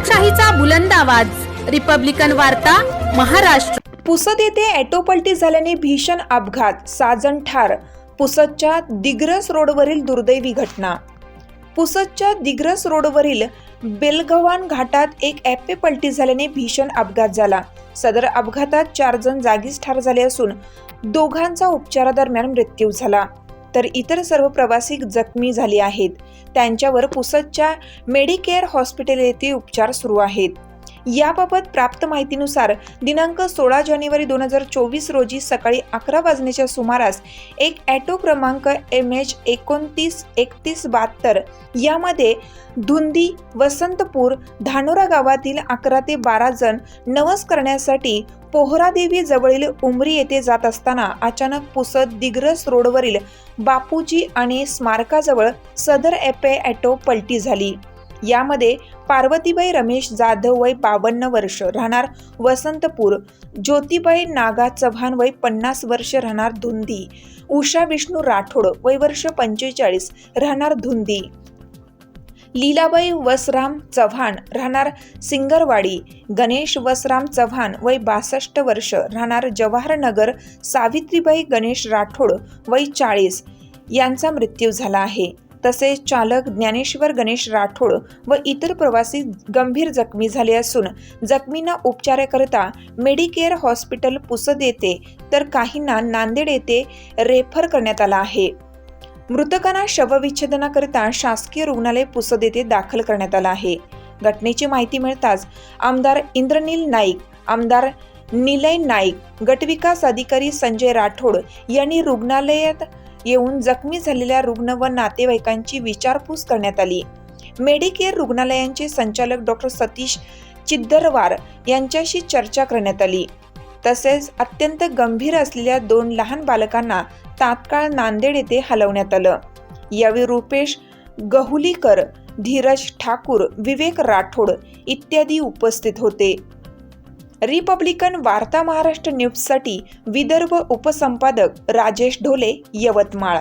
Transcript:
लोकशाहीचा बुलंद आवाज, रिपब्लिकन वार्ता, महाराष्ट्र। पुसद येथे ॲटो पलटी झाल्याने भीषण अपघात, 6 जण ठार। पुसदच्या दिग्रस रोडवरील दुर्दैवी घटना। पुसदच्या दिग्रस रोडवरील बेलगव्हाण घाटात एक ॲटो पलटी झाल्याने भीषण अपघात झाला। सदर अपघातात 4 जण जागीच ठार झाले असून दोघांचा उपचारादरम्यान मृत्यू झाला, तर इतर सर्व प्रवासी जखमी झाले आहेत। त्यांच्यावर पुसदच्या मेडिकेअर हॉस्पिटल येथे उपचार सुरू आहेत। याबाबत प्राप्त माहितीनुसार दिनांक 16 जानेवारी 2024 रोजी सकाळी 11 वाजण्याच्या सुमारास एक ॲटो क्रमांक MH293172 यामध्ये धुंदी वसंतपूर धानोरा गावातील 11 ते 12 जण नवस करण्यासाठी पोहरादेवी जवळील उमरी येथे जात असताना अचानक पुसद दिग्रस रोडवरील बापूजी आणि स्मारकाजवळ सदर ॲटो पलटी झाली। यामध्ये पार्वतीबाई रमेश जाधव वय 52 वर्ष राहणार वसंतपूर, ज्योतिबाई नागा चव्हाण वय 50 वर्ष राहणार धुंदी, उषा विष्णू राठोड वय वर्ष 45 राहणार धुंदी, लीलाबाई वसराम चव्हाण राहणार सिंगरवाडी, गणेश वसराम चव्हाण वय 62 वर्ष राहणार जवाहरनगर, सावित्रीबाई गणेश राठोड वय 40 यांचा मृत्यू झाला आहे। तसेच चालक ज्ञानेश्वर गणेश राठोड व इतर प्रवासी गंभीर जखमी झाले असून जखमींना उपचाराकरिता मेडिकेअर हॉस्पिटल पुसद येथे तर काहींना नांदेड येथे रेफर करण्यात आला आहे। मृतकांना शवविच्छेदनाकरिता शासकीय रुग्णालय पुसद येथे दाखल करण्यात आला आहे। घटनेची माहिती मिळताच आमदार इंद्रनील नाईक, आमदार निलय नाईक, गटविकास अधिकारी संजय राठोड यांनी रुग्णालयात येऊन जखमी झालेल्या रुग्ण व नातेवाईकांची विचारपूस करण्यात आली। मेडिकेअर रुग्णालयांचे संचालक डॉक्टर सतीश चिद्दरवार यांच्याशी चर्चा करण्यात आली। तसेच अत्यंत गंभीर असलेल्या 2 लहान बालकांना तात्काळ नांदेड येथे हलवण्यात आलं। यावेळी रुपेश गहुलीकर, धीरज ठाकूर, विवेक राठोड इत्यादी उपस्थित होते। रिपब्लिकन वार्ता महाराष्ट्र न्यूजसाठी विदर्भ उपसंपादक राजेश ढोले, यवतमाळ।